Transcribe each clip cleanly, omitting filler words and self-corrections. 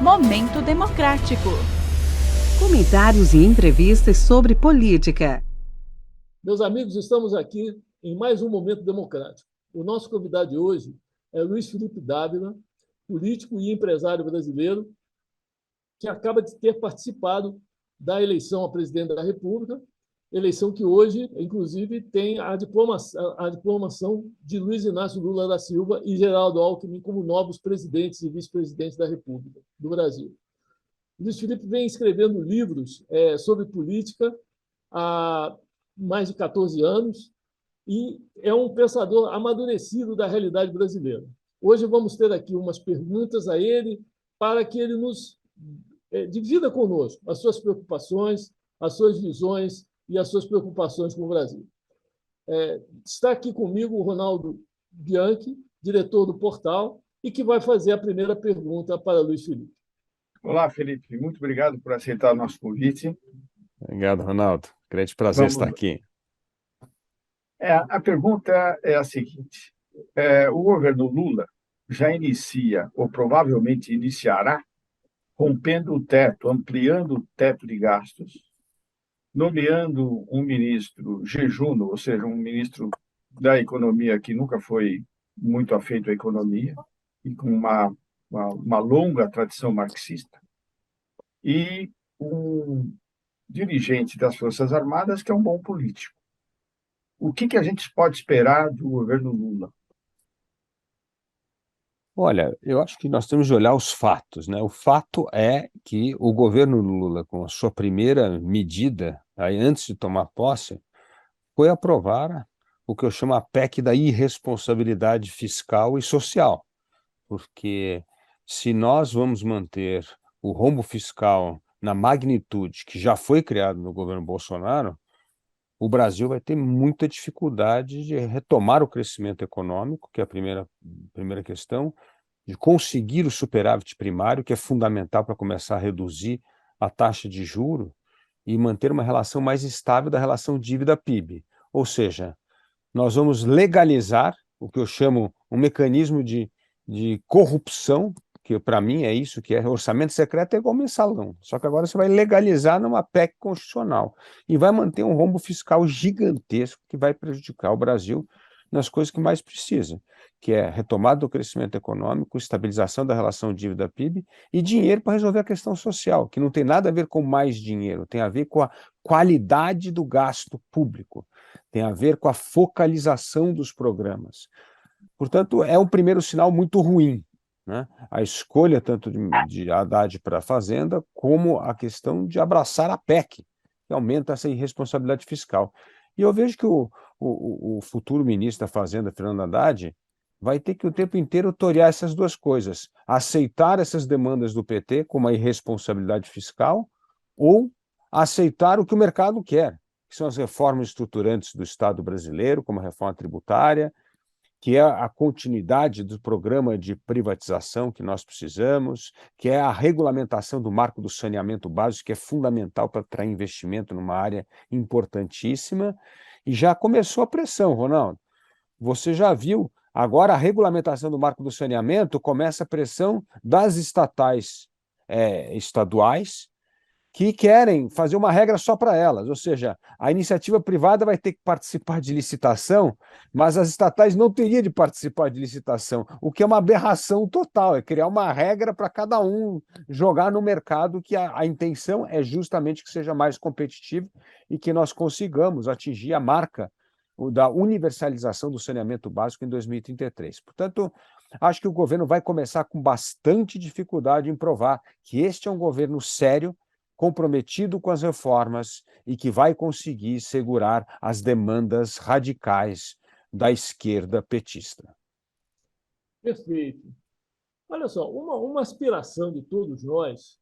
Momento Democrático. Comentários e entrevistas sobre política. Meus amigos, estamos aqui em mais um Momento Democrático. O nosso convidado de hoje é Luiz Felipe Dávila, político e empresário brasileiro, que acaba de ter participado da eleição a presidente da República, eleição que hoje, inclusive, tem a diplomação de Luiz Inácio Lula da Silva e Geraldo Alckmin como novos presidentes e vice-presidentes da República do Brasil. Luiz Felipe vem escrevendo livros sobre política há mais de 14 anos e é um pensador amadurecido da realidade brasileira. Hoje vamos ter aqui umas perguntas a ele para que ele nos divida conosco as suas preocupações, as suas visões e as suas preocupações com o Brasil. Está aqui comigo o Ronaldo Bianchi, diretor do portal, e que vai fazer a primeira pergunta para Luiz Felipe. Olá, Felipe. Muito obrigado por aceitar o nosso convite. Obrigado, Ronaldo. Grande prazer estar aqui. A pergunta é a seguinte. O governo Lula já inicia, ou provavelmente iniciará, rompendo o teto, ampliando o teto de gastos, nomeando um ministro jejuno, ou seja, um ministro da economia que nunca foi muito afeito à economia, e com uma longa tradição marxista, e um dirigente das Forças Armadas que é um bom político. O que a gente pode esperar do governo Lula? Olha, eu acho que nós temos de olhar os fatos, né? O fato é que o governo Lula, com a sua primeira medida, aí, antes de tomar posse, foi aprovar o que eu chamo a PEC da irresponsabilidade fiscal e social. Porque se nós vamos manter o rombo fiscal na magnitude que já foi criado no governo Bolsonaro, o Brasil vai ter muita dificuldade de retomar o crescimento econômico, que é a primeira questão, de conseguir o superávit primário, que é fundamental para começar a reduzir a taxa de juros e manter uma relação mais estável da relação dívida-PIB. Ou seja, nós vamos legalizar o que eu chamo um mecanismo de corrupção, que para mim é isso que é. Orçamento secreto é igual mensalão, só que agora você vai legalizar numa PEC constitucional e vai manter um rombo fiscal gigantesco que vai prejudicar o Brasil nas coisas que mais precisa, que é retomada do crescimento econômico, estabilização da relação dívida-PIB e dinheiro para resolver a questão social, que não tem nada a ver com mais dinheiro, tem a ver com a qualidade do gasto público, tem a ver com a focalização dos programas. Portanto, é um primeiro sinal muito ruim, né? A escolha tanto de Haddad para a Fazenda, como a questão de abraçar a PEC, que aumenta essa irresponsabilidade fiscal. E eu vejo que o futuro ministro da Fazenda, Fernando Haddad, vai ter que o tempo inteiro torear essas duas coisas, aceitar essas demandas do PT como a irresponsabilidade fiscal ou aceitar o que o mercado quer, que são as reformas estruturantes do Estado brasileiro, como a reforma tributária, que é a continuidade do programa de privatização que nós precisamos, que é a regulamentação do marco do saneamento básico, que é fundamental para atrair investimento numa área importantíssima, e já começou a pressão, Ronaldo. Você já viu, agora a regulamentação do marco do saneamento começa a pressão das estatais estaduais, que querem fazer uma regra só para elas, ou seja, a iniciativa privada vai ter que participar de licitação, mas as estatais não teriam de participar de licitação, o que é uma aberração total, é criar uma regra para cada um jogar no mercado, que a intenção é justamente que seja mais competitivo e que nós consigamos atingir a marca da universalização do saneamento básico em 2033. Portanto, acho que o governo vai começar com bastante dificuldade em provar que este é um governo sério, comprometido com as reformas e que vai conseguir segurar as demandas radicais da esquerda petista. Perfeito. Olha só, uma aspiração de todos nós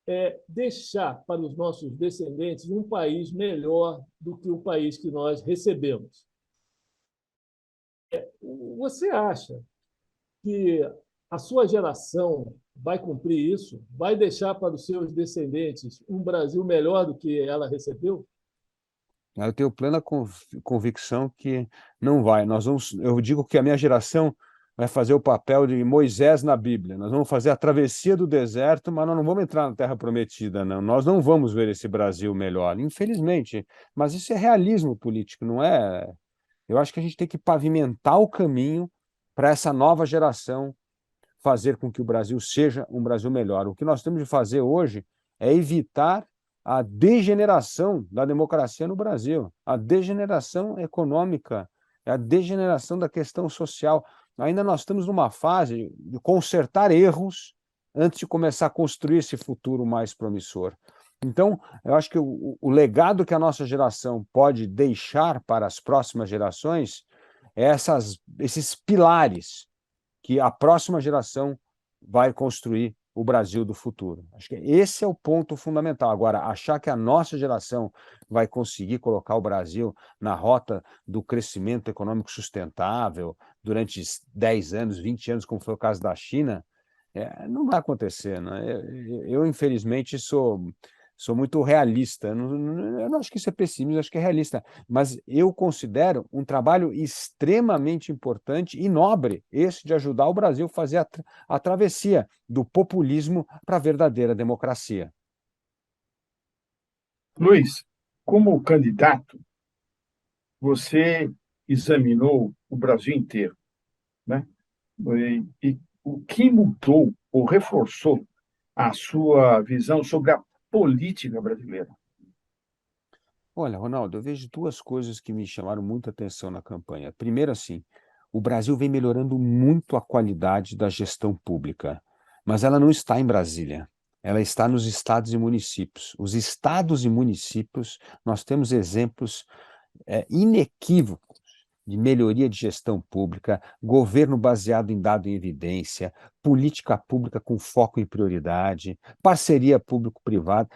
é deixar para os nossos descendentes um país melhor do que o país que nós recebemos. Você acha que a sua geração vai cumprir isso? Vai deixar para os seus descendentes um Brasil melhor do que ela recebeu? Eu tenho plena convicção que não vai. Eu digo que a minha geração vai fazer o papel de Moisés na Bíblia. Nós vamos fazer a travessia do deserto, mas nós não vamos entrar na Terra Prometida, não. Nós não vamos ver esse Brasil melhor, infelizmente. Mas isso é realismo político, não é? Eu acho que a gente tem que pavimentar o caminho para essa nova geração fazer com que o Brasil seja um Brasil melhor. O que nós temos de fazer hoje é evitar a degeneração da democracia no Brasil, a degeneração econômica, a degeneração da questão social. Ainda nós estamos numa fase de consertar erros antes de começar a construir esse futuro mais promissor. Então, eu acho que o legado que a nossa geração pode deixar para as próximas gerações é esses pilares que a próxima geração vai construir o Brasil do futuro. Acho que esse é o ponto fundamental. Agora, achar que a nossa geração vai conseguir colocar o Brasil na rota do crescimento econômico sustentável durante 10 anos, 20 anos, como foi o caso da China, não vai acontecer, né? Eu, infelizmente, sou muito realista. Eu não acho que isso é pessimismo, acho que é realista. Mas eu considero um trabalho extremamente importante e nobre esse de ajudar o Brasil a fazer a travessia do populismo para a verdadeira democracia. Luiz, como candidato, você examinou o Brasil inteiro, né? E o que mudou ou reforçou a sua visão sobre a política brasileira? Olha, Ronaldo, eu vejo duas coisas que me chamaram muita atenção na campanha. Primeiro, assim, o Brasil vem melhorando muito a qualidade da gestão pública, mas ela não está em Brasília. Ela está nos estados e municípios. Os estados e municípios, nós temos exemplos inequívocos de melhoria de gestão pública, governo baseado em dado em evidência, política pública com foco em prioridade, parceria público-privada.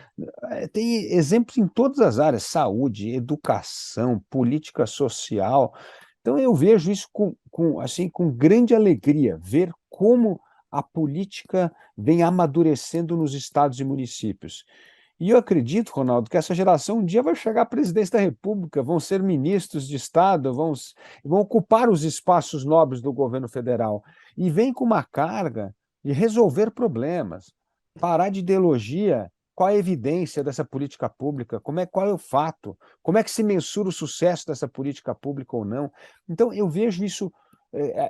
Tem exemplos em todas as áreas: saúde, educação, política social. Então, eu vejo isso com grande alegria, ver como a política vem amadurecendo nos estados e municípios. E eu acredito, Ronaldo, que essa geração um dia vai chegar à presidência da República, vão ser ministros de Estado, vão ocupar os espaços nobres do governo federal. E vem com uma carga de resolver problemas, parar de ideologia. Qual a evidência dessa política pública? Qual é o fato? Como é que se mensura o sucesso dessa política pública ou não? Então, eu vejo isso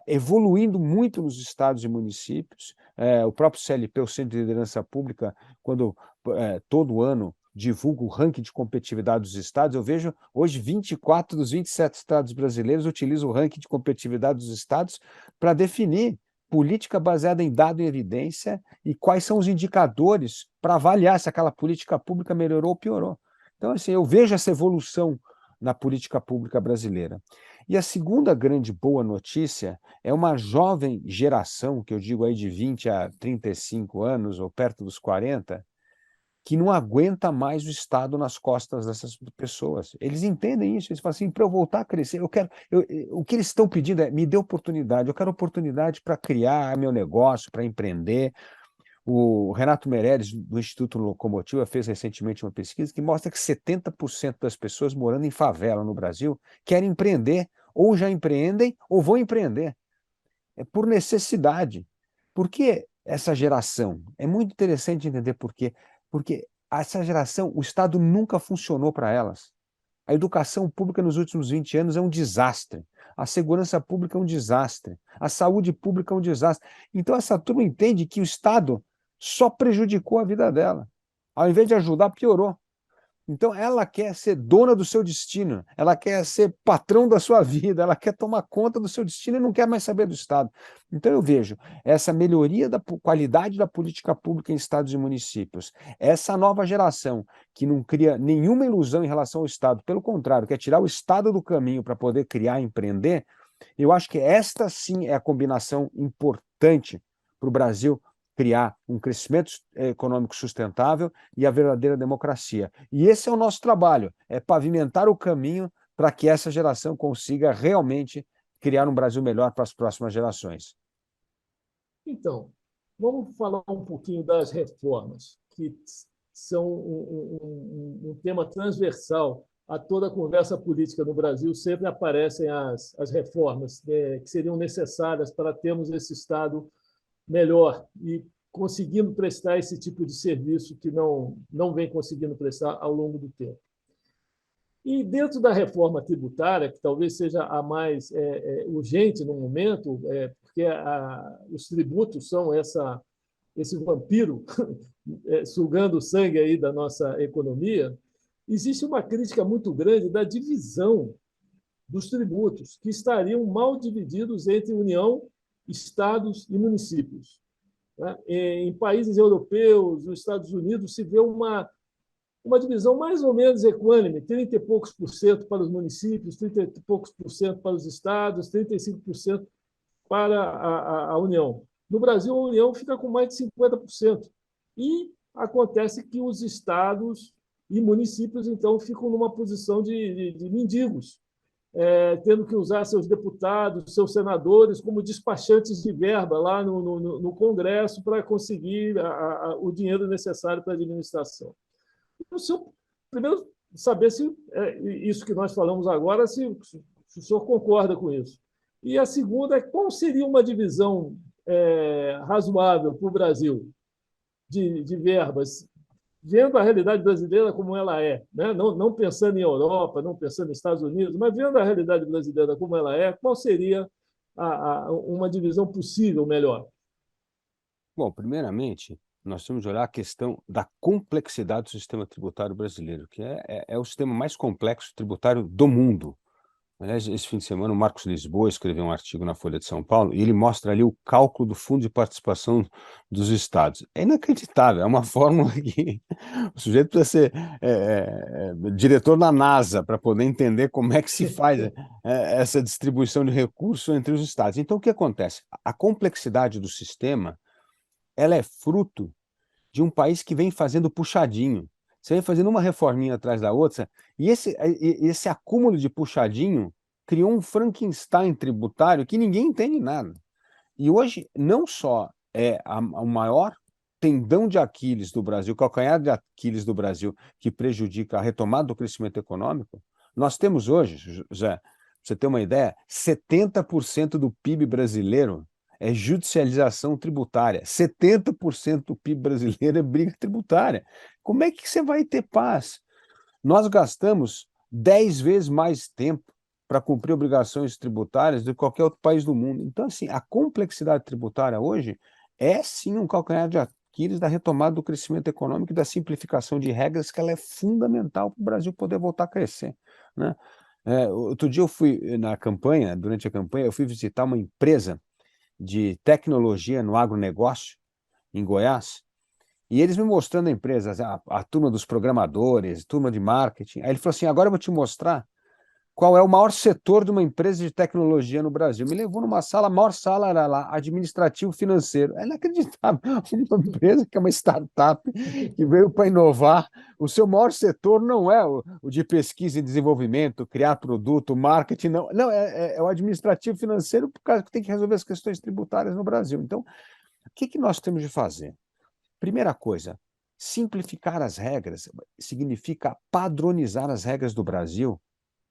evoluindo muito nos estados e municípios. O próprio CLP, o Centro de Liderança Pública, quando todo ano divulga o ranking de competitividade dos estados, eu vejo hoje 24 dos 27 estados brasileiros utilizam o ranking de competitividade dos estados para definir política baseada em dado e evidência e quais são os indicadores para avaliar se aquela política pública melhorou ou piorou. Então, assim, eu vejo essa evolução na política pública brasileira. E a segunda grande boa notícia é uma jovem geração, que eu digo aí de 20 a 35 anos, ou perto dos 40, que não aguenta mais o Estado nas costas dessas pessoas. Eles entendem isso, eles falam assim: para eu voltar a crescer, o que eles estão pedindo é: me dê oportunidade, eu quero oportunidade para criar meu negócio, para empreender. O Renato Meireles, do Instituto Locomotiva, fez recentemente uma pesquisa que mostra que 70% das pessoas morando em favela no Brasil querem empreender, ou já empreendem, ou vão empreender. É por necessidade. Por que essa geração? É muito interessante entender por quê. Porque essa geração, o Estado nunca funcionou para elas. A educação pública nos últimos 20 anos é um desastre. A segurança pública é um desastre. A saúde pública é um desastre. Então, essa turma entende que o Estado só prejudicou a vida dela. Ao invés de ajudar, piorou. Então, ela quer ser dona do seu destino, ela quer ser patrão da sua vida, ela quer tomar conta do seu destino e não quer mais saber do Estado. Então, eu vejo essa melhoria da qualidade da política pública em estados e municípios, essa nova geração que não cria nenhuma ilusão em relação ao Estado, pelo contrário, quer tirar o Estado do caminho para poder criar e empreender. Eu acho que esta sim é a combinação importante para o Brasil criar um crescimento econômico sustentável e a verdadeira democracia. E esse é o nosso trabalho, é pavimentar o caminho para que essa geração consiga realmente criar um Brasil melhor para as próximas gerações. Então, vamos falar um pouquinho das reformas, que são um tema transversal a toda a conversa política no Brasil sempre aparecem as reformas que seriam necessárias para termos esse Estado melhor e conseguindo prestar esse tipo de serviço que não vem conseguindo prestar ao longo do tempo. E dentro da reforma tributária, que talvez seja a mais urgente no momento, porque os tributos são esse vampiro sugando o sangue aí da nossa economia, existe uma crítica muito grande da divisão dos tributos, que estariam mal divididos entre União, estados e municípios. Em países europeus, nos Estados Unidos, se vê uma divisão mais ou menos equânime, 30 e poucos por cento para os municípios, 30 e poucos por cento para os estados, 35% para a União. No Brasil, a União fica com mais de 50%. E acontece que os estados e municípios, então, ficam numa posição de mendigos, tendo que usar seus deputados, seus senadores como despachantes de verba lá no Congresso para conseguir o dinheiro necessário para a administração. Então, primeiro, saber se isso que nós falamos agora, se o senhor concorda com isso. E a segunda é qual seria uma divisão razoável para o Brasil de verbas, vendo a realidade brasileira como ela é, né? Não pensando em Europa, não pensando nos Estados Unidos, mas vendo a realidade brasileira como ela é, qual seria uma divisão possível melhor? Bom, primeiramente, nós temos de olhar a questão da complexidade do sistema tributário brasileiro, que é o sistema mais complexo tributário do mundo. Aliás, esse fim de semana, o Marcos Lisboa escreveu um artigo na Folha de São Paulo e ele mostra ali o cálculo do fundo de participação dos estados. É inacreditável, é uma fórmula que o sujeito precisa ser diretor da NASA para poder entender como é que se faz essa distribuição de recursos entre os estados. Então, o que acontece? A complexidade do sistema ela é fruto de um país que vem fazendo puxadinho. Você vem fazendo uma reforminha atrás da outra, e esse acúmulo de puxadinho criou um Frankenstein tributário que ninguém entende nada. E hoje, não só é o maior tendão de Aquiles do Brasil, calcanhar de Aquiles do Brasil, que prejudica a retomada do crescimento econômico, nós temos hoje, José, para você ter uma ideia, 70% do PIB brasileiro é judicialização tributária. 70% do PIB brasileiro é briga tributária. Como é que você vai ter paz? Nós gastamos 10 vezes mais tempo para cumprir obrigações tributárias do que qualquer outro país do mundo. Então, assim, a complexidade tributária hoje é, sim, um calcanhar de Aquiles da retomada do crescimento econômico e da simplificação de regras, que ela é fundamental para o Brasil poder voltar a crescer, né? Outro dia eu fui durante a campanha, eu fui visitar uma empresa de tecnologia no agronegócio, em Goiás, e eles me mostrando a empresa, a turma dos programadores, turma de marketing. Aí ele falou assim, agora eu vou te mostrar qual é o maior setor de uma empresa de tecnologia no Brasil. Me levou numa sala, a maior sala era lá, administrativo financeiro. É inacreditável, uma empresa que é uma startup que veio para inovar. O seu maior setor não é o de pesquisa e desenvolvimento, criar produto, marketing, não, é o administrativo financeiro, por causa que tem que resolver as questões tributárias no Brasil. Então, o que nós temos de fazer? Primeira coisa, simplificar as regras significa padronizar as regras do Brasil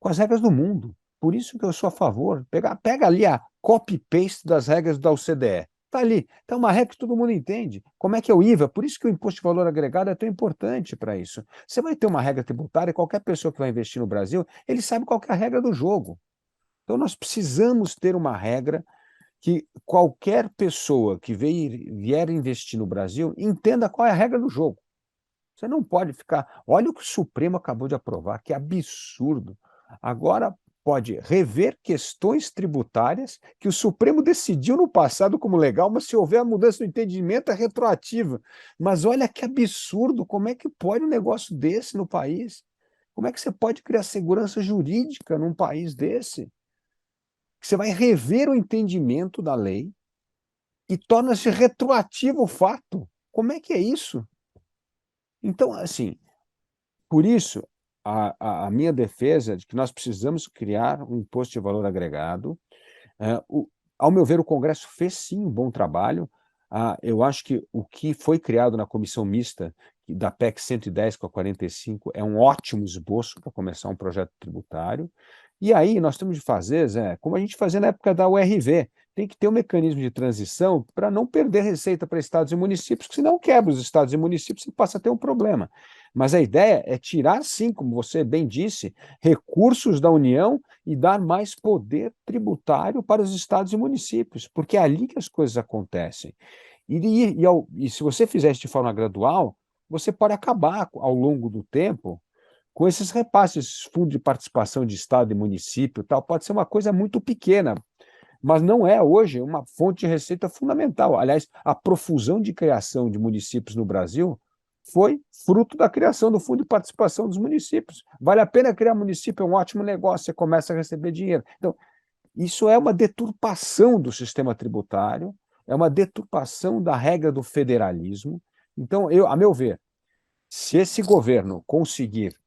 com as regras do mundo. Por isso que eu sou a favor. Pega ali a copy-paste das regras da OCDE. Está ali. Está uma regra que todo mundo entende. Como é que é o IVA? Por isso que o imposto de valor agregado é tão importante para isso. Você vai ter uma regra tributária, qualquer pessoa que vai investir no Brasil, ele sabe qual que é a regra do jogo. Então, nós precisamos ter uma regra que qualquer pessoa que vier investir no Brasil entenda qual é a regra do jogo. Você não pode ficar... Olha o que o Supremo acabou de aprovar, que absurdo. Agora pode rever questões tributárias que o Supremo decidiu no passado como legal, mas se houver a mudança do entendimento é retroativa. Mas olha que absurdo, como é que pode um negócio desse no país? Como é que você pode criar segurança jurídica num país desse? Você vai rever o entendimento da lei e torna-se retroativo o fato. Como é que é isso? Então, assim, por isso, a minha defesa de que nós precisamos criar um imposto de valor agregado, ao meu ver, o Congresso fez sim um bom trabalho. Eu acho que o que foi criado na comissão mista, da PEC 110 com a 45 é um ótimo esboço para começar um projeto tributário. E aí nós temos de fazer, Zé, como a gente fazia na época da URV, tem que ter um mecanismo de transição para não perder receita para estados e municípios, porque senão quebra os estados e municípios e passa a ter um problema. Mas a ideia é tirar, sim, como você bem disse, recursos da União e dar mais poder tributário para os estados e municípios, porque é ali que as coisas acontecem. E se você fizer isso de forma gradual, você pode acabar, ao longo do tempo, com esses repasses, esses fundos de participação de estado e município, tal, pode ser uma coisa muito pequena, mas não é hoje uma fonte de receita fundamental. Aliás, a profusão de criação de municípios no Brasil foi fruto da criação do Fundo de Participação dos Municípios. Vale a pena criar município, é um ótimo negócio, você começa a receber dinheiro. Então, isso é uma deturpação do sistema tributário, é uma deturpação da regra do federalismo. Então, a meu ver, se esse governo conseguir...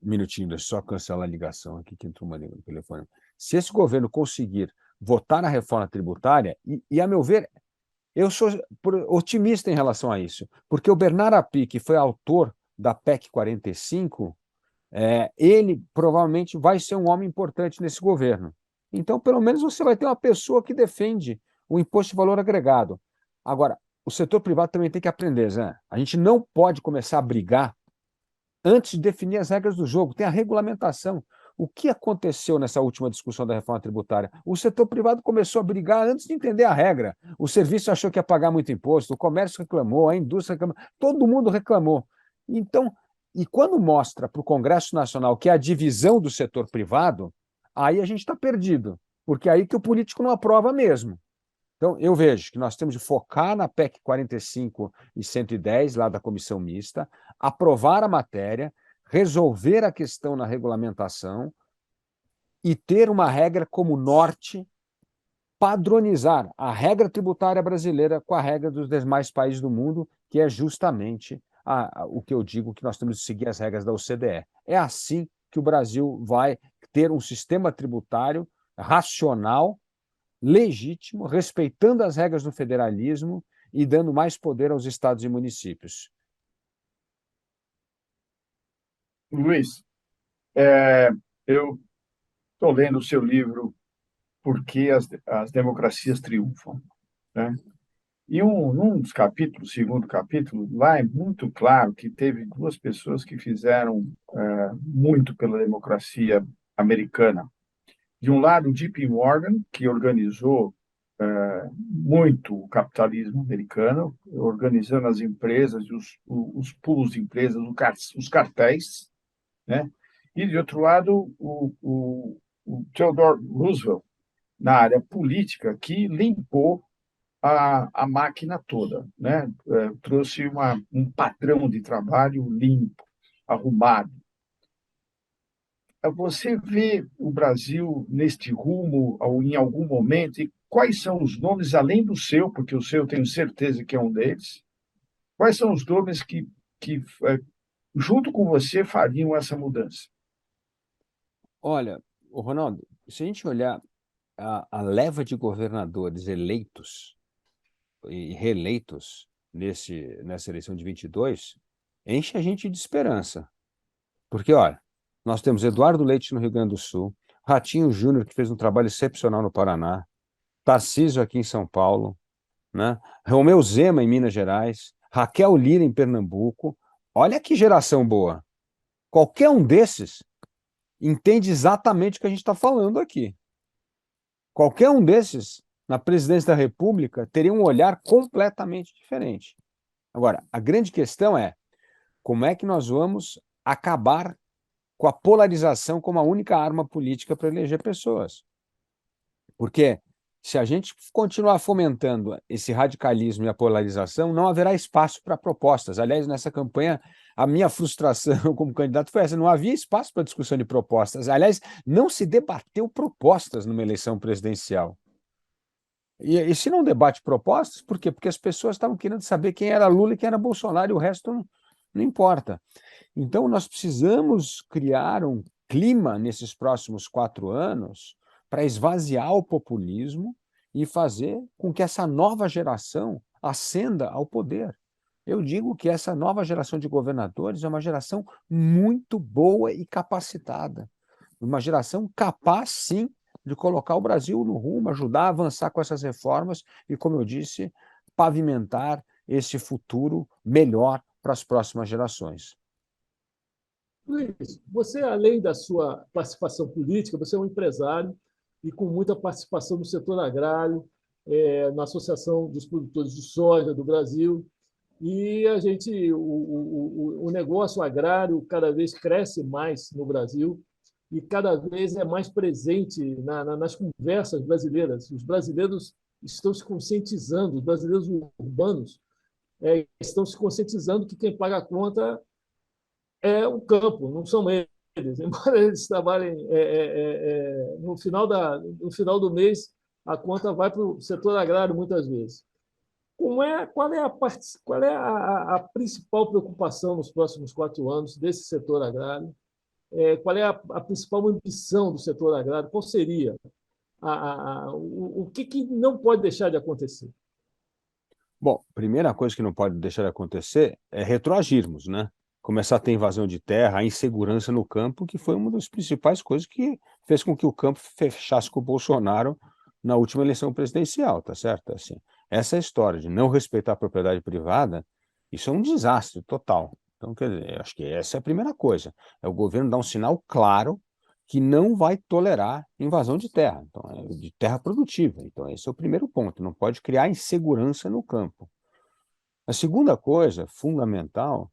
Um minutinho, deixa eu só cancelar a ligação aqui, que entrou uma ligação no telefone. Se esse governo conseguir votar na reforma tributária, a meu ver, eu sou otimista em relação a isso, porque o Bernard Api, que foi autor da PEC 45, ele provavelmente vai ser um homem importante nesse governo. Então, pelo menos você vai ter uma pessoa que defende o imposto de valor agregado. Agora, o setor privado também tem que aprender, Zé. A gente não pode começar a brigar antes de definir as regras do jogo. Tem a regulamentação. O que aconteceu nessa última discussão da reforma tributária? O setor privado começou a brigar antes de entender a regra. O serviço achou que ia pagar muito imposto, o comércio reclamou, a indústria reclamou, todo mundo reclamou. Então, e quando mostra para o Congresso Nacional que é a divisão do setor privado, aí a gente está perdido, porque é aí que o político não aprova mesmo. Então, eu vejo que nós temos de focar na PEC 45 e 110, lá da comissão mista, aprovar a matéria, resolver a questão na regulamentação e ter uma regra como norte, padronizar a regra tributária brasileira com a regra dos demais países do mundo, que é justamente o que eu digo que nós temos de seguir as regras da OCDE. É assim que o Brasil vai ter um sistema tributário racional, legítimo, respeitando as regras do federalismo e dando mais poder aos estados e municípios. Luiz, eu estou lendo o seu livro Por que as Democracias Triunfam, né? E num dos capítulos, segundo capítulo, lá é muito claro que teve duas pessoas que fizeram muito pela democracia americana. De um lado, o JP Morgan, que organizou muito o capitalismo americano, organizando as empresas, os pools de empresas, os cartéis, né? E, de outro lado, o Theodore Roosevelt, na área política, que limpou a máquina toda, né? Trouxe um padrão de trabalho limpo, arrumado. Você vê o Brasil neste rumo em algum momento? E quais são os nomes, além do seu, porque o seu eu tenho certeza que é um deles, quais são os nomes que junto com você, fariam essa mudança? Olha, Ronaldo, se a gente olhar a leva de governadores eleitos e reeleitos nessa eleição de 22, enche a gente de esperança. Porque, olha, nós temos Eduardo Leite no Rio Grande do Sul, Ratinho Júnior, que fez um trabalho excepcional no Paraná, Tarcísio aqui em São Paulo, né? Romeu Zema em Minas Gerais, Raquel Lira em Pernambuco. Olha que geração boa. Qualquer um desses entende exatamente o que a gente está falando aqui. Qualquer um desses, na presidência da República, teria um olhar completamente diferente. Agora, a grande questão é como é que nós vamos acabar com a polarização como a única arma política para eleger pessoas. Porque se a gente continuar fomentando esse radicalismo e a polarização, não haverá espaço para propostas. Aliás, nessa campanha, a minha frustração como candidato foi essa: não havia espaço para discussão de propostas. Aliás, não se debateu propostas numa eleição presidencial. E se não debate propostas, por quê? Porque as pessoas estavam querendo saber quem era Lula e quem era Bolsonaro, e o resto não importa. Então, nós precisamos criar um clima nesses próximos 4 anos para esvaziar o populismo e fazer com que essa nova geração ascenda ao poder. Eu digo que essa nova geração de governadores é uma geração muito boa e capacitada. Uma geração capaz, sim, de colocar o Brasil no rumo, ajudar a avançar com essas reformas e, como eu disse, pavimentar esse futuro melhor para as próximas gerações. Luiz, você, além da sua participação política, você é um empresário e com muita participação no setor agrário, na Associação dos Produtores de Soja do Brasil. E o negócio agrário cada vez cresce mais no Brasil e cada vez é mais presente nas conversas brasileiras. Os brasileiros estão se conscientizando, os brasileiros urbanos estão se conscientizando que quem paga a conta é o campo, não são eles. Embora eles trabalhem no final do mês, a conta vai para o setor agrário muitas vezes. Qual é a principal preocupação nos próximos 4 anos desse setor agrário? Qual é a principal ambição do setor agrário? Qual seria? O que não pode deixar de acontecer? Bom, primeira coisa que não pode deixar de acontecer é retroagirmos, né? Começar a ter invasão de terra, a insegurança no campo, que foi uma das principais coisas que fez com que o campo fechasse com o Bolsonaro na última eleição presidencial, tá certo? Assim, essa história de não respeitar a propriedade privada, isso é um desastre total. Então, quer dizer, eu acho que essa é a primeira coisa. É o governo dar um sinal claro que não vai tolerar invasão de terra, então, de terra produtiva. Então, esse é o primeiro ponto. Não pode criar insegurança no campo. A segunda coisa fundamental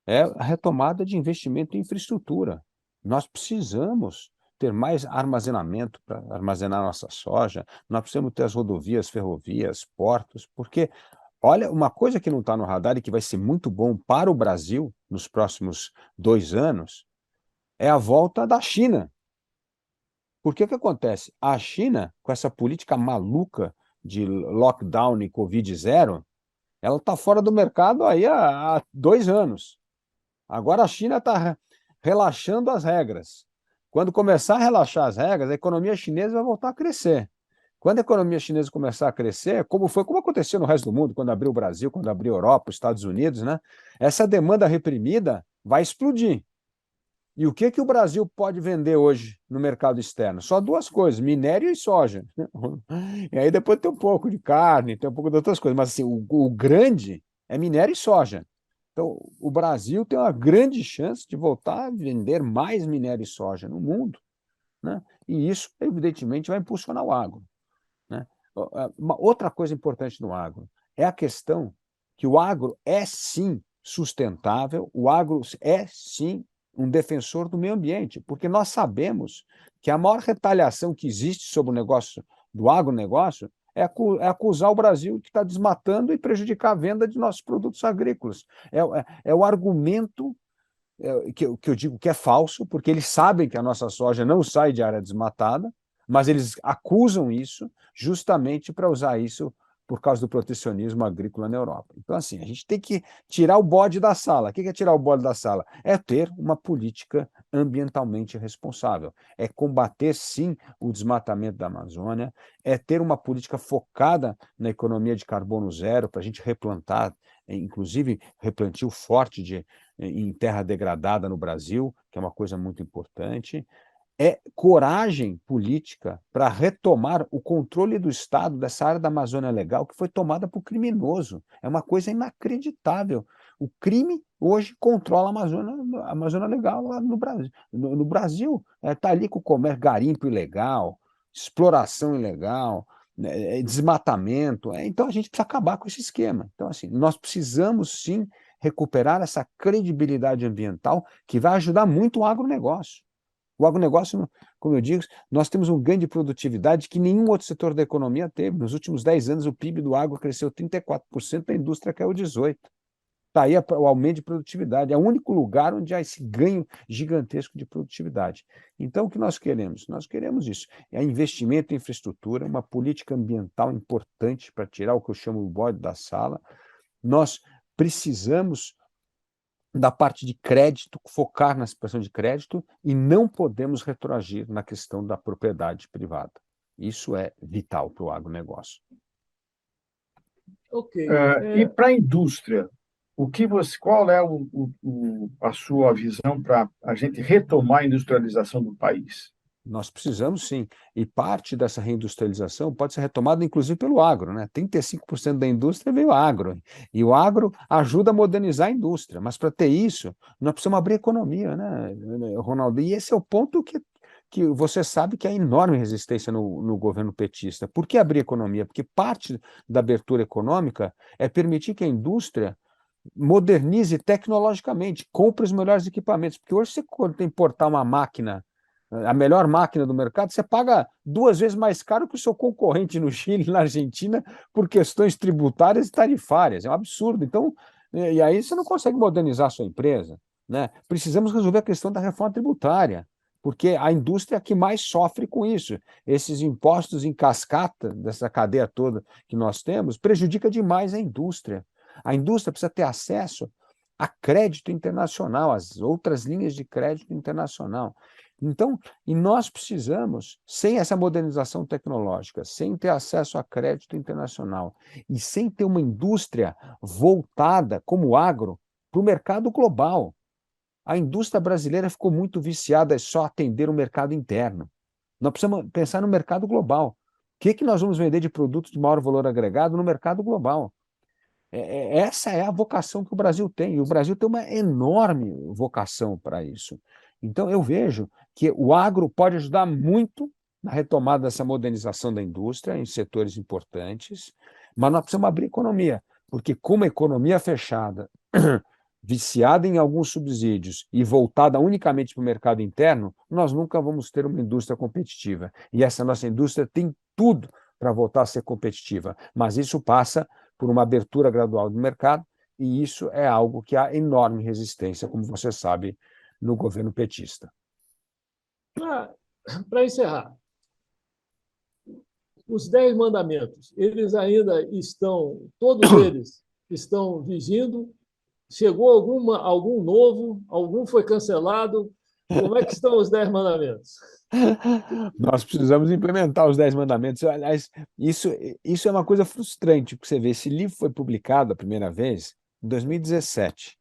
é a retomada de investimento em infraestrutura. Nós precisamos ter mais armazenamento para armazenar nossa soja, nós precisamos ter as rodovias, ferrovias, portos, porque, olha, uma coisa que não está no radar e que vai ser muito bom para o Brasil nos próximos 2 anos é a volta da China. Porque o que acontece? A China, com essa política maluca de lockdown e Covid zero, ela está fora do mercado aí há 2 anos. Agora a China está relaxando as regras. Quando começar a relaxar as regras, a economia chinesa vai voltar a crescer. Quando a economia chinesa começar a crescer, como aconteceu no resto do mundo, quando abriu o Brasil, quando abriu a Europa, os Estados Unidos, né? Essa demanda reprimida vai explodir. E o que o Brasil pode vender hoje no mercado externo? Só 2 coisas, minério e soja. E aí depois tem um pouco de carne, tem um pouco de outras coisas, mas assim, o grande é minério e soja. Então, o Brasil tem uma grande chance de voltar a vender mais minério e soja no mundo, né? E isso, evidentemente, vai impulsionar o agro, né? Uma outra coisa importante no agro é a questão que o agro é, sim, sustentável, o agro é, sim, um defensor do meio ambiente, porque nós sabemos que a maior retaliação que existe sobre o negócio do agronegócio é acusar o Brasil de estar desmatando e prejudicar a venda de nossos produtos agrícolas. É o argumento que eu digo que é falso, porque eles sabem que a nossa soja não sai de área desmatada, mas eles acusam isso justamente para usar isso por causa do protecionismo agrícola na Europa. Então, assim, a gente tem que tirar o bode da sala. O que é tirar o bode da sala? É ter uma política ambientalmente responsável. É combater, sim, o desmatamento da Amazônia, é ter uma política focada na economia de carbono zero, para a gente replantar, inclusive replantio forte em terra degradada no Brasil, que é uma coisa muito importante. É coragem política para retomar o controle do Estado dessa área da Amazônia Legal que foi tomada por criminoso. É uma coisa inacreditável. O crime hoje controla a Amazônia Legal lá no Brasil. No Brasil, está ali com o comércio, garimpo ilegal, exploração ilegal, desmatamento. Então, a gente precisa acabar com esse esquema. Então, assim, nós precisamos, sim, recuperar essa credibilidade ambiental que vai ajudar muito o agronegócio. O agronegócio, como eu digo, nós temos um ganho de produtividade que nenhum outro setor da economia teve. Nos últimos 10 anos, o PIB do agro cresceu 34%, a indústria caiu 18%. Está aí o aumento de produtividade. É o único lugar onde há esse ganho gigantesco de produtividade. Então, o que nós queremos? Nós queremos isso. É investimento em infraestrutura, uma política ambiental importante para tirar o que eu chamo de bode da sala. Nós precisamos da parte de crédito, focar na situação de crédito e não podemos retroagir na questão da propriedade privada. Isso é vital para o agronegócio. Ok. E para a indústria, qual é a sua visão para a gente retomar a industrialização do país? Nós precisamos sim, e parte dessa reindustrialização pode ser retomada inclusive pelo agro, né? 35% da indústria veio agro, e o agro ajuda a modernizar a indústria, mas para ter isso, nós precisamos abrir a economia, né, Ronaldo? E esse é o ponto que você sabe que há enorme resistência no governo petista. Por que abrir a economia? Porque parte da abertura econômica é permitir que a indústria modernize tecnologicamente, compre os melhores equipamentos, porque hoje você quando importar uma máquina, a melhor máquina do mercado, você paga 2 vezes mais caro que o seu concorrente no Chile, na Argentina, por questões tributárias e tarifárias. É um absurdo. Então, e aí você não consegue modernizar a sua empresa, né? Precisamos resolver a questão da reforma tributária, porque a indústria é a que mais sofre com isso. Esses impostos em cascata, dessa cadeia toda que nós temos, prejudica demais a indústria. A indústria precisa ter acesso a crédito internacional, às outras linhas de crédito internacional. Então, e nós precisamos, sem essa modernização tecnológica, sem ter acesso a crédito internacional e sem ter uma indústria voltada, como o agro, para o mercado global. A indústria brasileira ficou muito viciada em só atender o mercado interno. Nós precisamos pensar no mercado global. O que nós vamos vender de produtos de maior valor agregado no mercado global? Essa é a vocação que o Brasil tem, e o Brasil tem uma enorme vocação para isso. Então, eu vejo que o agro pode ajudar muito na retomada dessa modernização da indústria em setores importantes, mas nós precisamos abrir economia, porque com uma economia fechada, viciada em alguns subsídios e voltada unicamente para o mercado interno, nós nunca vamos ter uma indústria competitiva. E essa nossa indústria tem tudo para voltar a ser competitiva, mas isso passa por uma abertura gradual do mercado, e isso é algo que há enorme resistência, como você sabe, no governo petista. Para encerrar, os 10 mandamentos, eles ainda estão, todos eles estão vigindo? Chegou algum novo? Algum foi cancelado? Como é que estão os 10 mandamentos? Nós precisamos implementar os 10 mandamentos. Aliás, isso é uma coisa frustrante, porque você vê, esse livro foi publicado a primeira vez em 2017.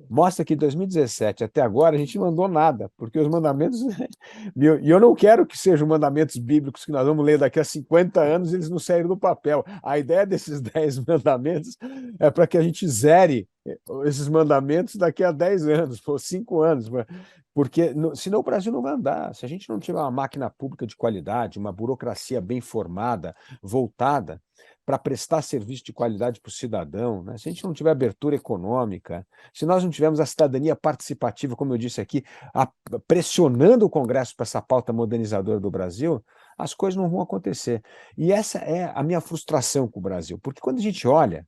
Mostra que em 2017 até agora a gente não mandou nada, porque os mandamentos... E eu não quero que sejam mandamentos bíblicos que nós vamos ler daqui a 50 anos, eles não saíram do papel. A ideia desses 10 mandamentos é para que a gente zere esses mandamentos daqui a 10 anos, ou 5 anos, porque senão o Brasil não vai andar. Se a gente não tiver uma máquina pública de qualidade, uma burocracia bem formada, voltada para prestar serviço de qualidade para o cidadão, né? Se a gente não tiver abertura econômica, se nós não tivermos a cidadania participativa, como eu disse aqui, pressionando o Congresso para essa pauta modernizadora do Brasil, as coisas não vão acontecer. E essa é a minha frustração com o Brasil, porque quando a gente olha,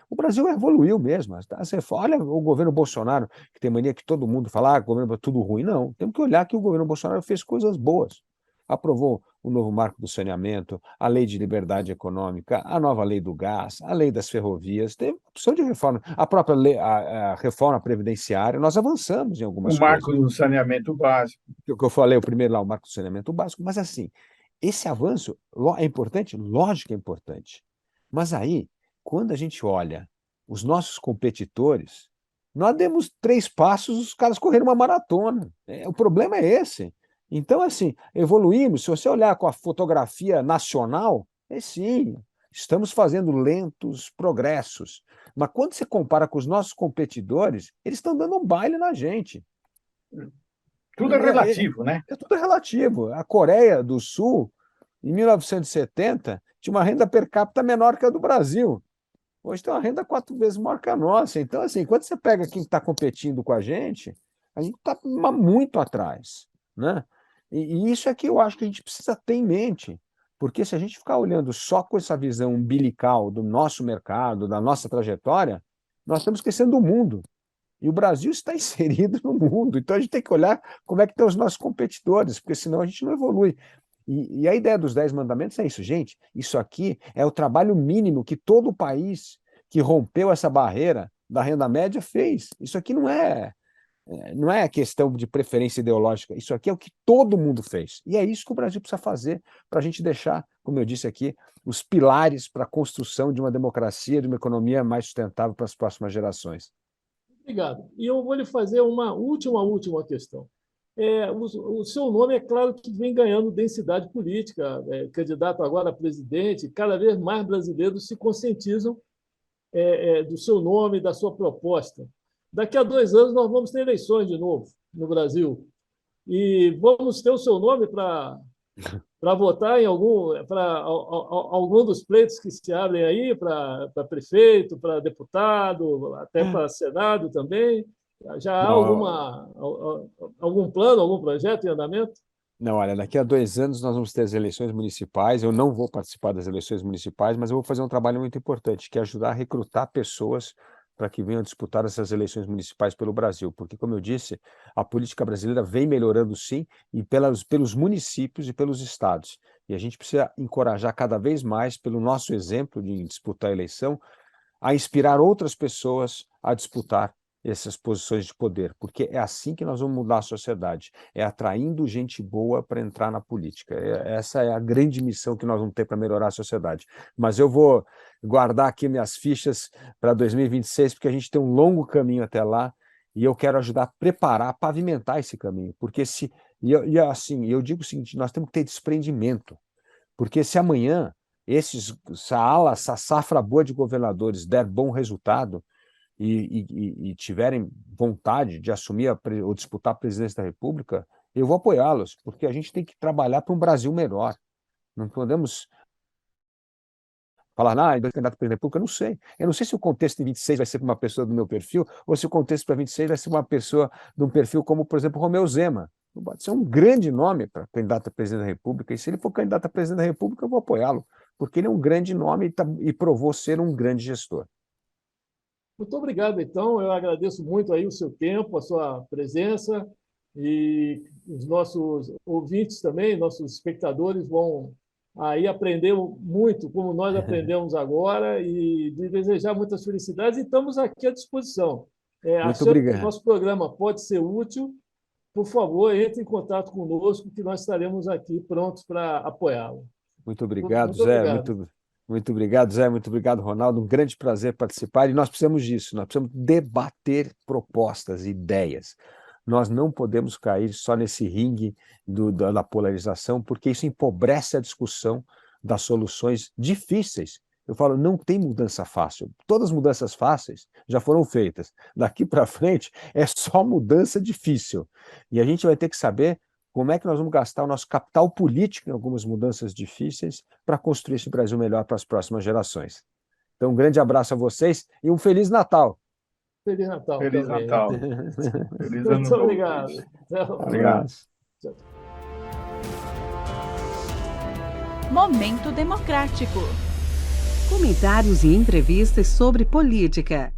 o Brasil evoluiu mesmo. Você olha o governo Bolsonaro, que tem mania que todo mundo fala, o governo é tudo ruim. Não, temos que olhar que o governo Bolsonaro fez coisas boas. Aprovou o novo marco do saneamento, a lei de liberdade econômica, a nova lei do gás, a lei das ferrovias, teve opção de reforma, a própria lei, a reforma previdenciária, nós avançamos em algumas coisas. O marco coisas. do saneamento básico. O que eu falei, o primeiro lá, o marco do saneamento básico, mas assim, esse avanço é importante? Lógico que é importante. Mas aí, quando a gente olha os nossos competidores, nós demos 3 passos, os caras correram uma maratona. O problema é esse. Então, assim, evoluímos. Se você olhar com a fotografia nacional, sim, estamos fazendo lentos progressos. Mas quando você compara com os nossos competidores, eles estão dando um baile na gente. Tudo é relativo, né? Tudo é relativo. A Coreia do Sul, em 1970, tinha uma renda per capita menor que a do Brasil. Hoje tem uma renda 4 vezes maior que a nossa. Então, assim, quando você pega quem está competindo com a gente está muito atrás, né? E isso é que eu acho que a gente precisa ter em mente, porque se a gente ficar olhando só com essa visão umbilical do nosso mercado, da nossa trajetória, nós estamos esquecendo do mundo. E o Brasil está inserido no mundo. Então a gente tem que olhar como é que estão os nossos competidores, porque senão a gente não evolui. E a ideia dos 10 mandamentos é isso, gente. Isso aqui é o trabalho mínimo que todo país que rompeu essa barreira da renda média fez. Isso aqui não é questão de preferência ideológica. Isso aqui é o que todo mundo fez. E é isso que o Brasil precisa fazer para a gente deixar como eu disse aqui, os pilares para a construção de uma democracia, de uma economia mais sustentável para as próximas gerações. Obrigado. E eu vou lhe fazer uma última questão. O seu nome, é claro que vem ganhando densidade política, candidato agora a presidente, cada vez mais brasileiros se conscientizam do seu nome, da sua proposta. Daqui a 2 anos nós vamos ter eleições de novo no Brasil e vamos ter o seu nome para votar em algum dos pleitos que se abrem aí, para prefeito, para deputado, até para Senado também. Já há algum plano, algum projeto em andamento? Não, olha, daqui a 2 anos nós vamos ter as eleições municipais. Eu não vou participar das eleições municipais, mas eu vou fazer um trabalho muito importante, que é ajudar a recrutar pessoas para que venham disputar essas eleições municipais pelo Brasil. Porque, como eu disse, a política brasileira vem melhorando sim, e pelos municípios e pelos estados. E a gente precisa encorajar cada vez mais, pelo nosso exemplo de disputar a eleição, a inspirar outras pessoas a disputar essas posições de poder, porque é assim que nós vamos mudar a sociedade, é atraindo gente boa para entrar na política. Essa é a grande missão que nós vamos ter para melhorar a sociedade. Mas eu vou guardar aqui minhas fichas para 2026, porque a gente tem um longo caminho até lá, e eu quero ajudar a preparar, a pavimentar esse caminho, porque assim, eu digo o seguinte, nós temos que ter desprendimento, porque se amanhã essa safra boa de governadores der bom resultado, e tiverem vontade de assumir ou disputar a presidência da República, eu vou apoiá-los, porque a gente tem que trabalhar para um Brasil melhor. Não podemos falar, candidato a presidente da República, eu não sei. Eu não sei se o contexto de 26 vai ser para uma pessoa do meu perfil, ou se o contexto para 26 vai ser uma pessoa de um perfil como, por exemplo, Romeu Zema. Pode ser um grande nome para candidato a presidente da República, e se ele for candidato a presidente da República, eu vou apoiá-lo, porque ele é um grande nome e provou ser um grande gestor. Muito obrigado, então. Eu agradeço muito aí o seu tempo, a sua presença, e os nossos ouvintes também, nossos espectadores vão aí aprender muito, como nós aprendemos agora, e de desejar muitas felicidades, e estamos aqui à disposição. Muito Achando que obrigado. o nosso programa pode ser útil, por favor, entre em contato conosco, que nós estaremos aqui prontos para apoiá-lo. Muito obrigado, Muito Zé. obrigado. Muito obrigado, Zé. Muito obrigado, Ronaldo. Um grande prazer participar. E nós precisamos disso. Nós precisamos debater propostas, ideias. Nós não podemos cair só nesse ringue da polarização, porque isso empobrece a discussão das soluções difíceis. Eu falo, não tem mudança fácil. Todas as mudanças fáceis já foram feitas. Daqui para frente é só mudança difícil. E a gente vai ter que saber como é que nós vamos gastar o nosso capital político em algumas mudanças difíceis para construir esse Brasil melhor para as próximas gerações. Então, um grande abraço a vocês e um Feliz Natal. Feliz Natal. Feliz também. Natal. Feliz ano Muito novo. obrigado. Obrigado. Momento Democrático. Comentários e entrevistas sobre política.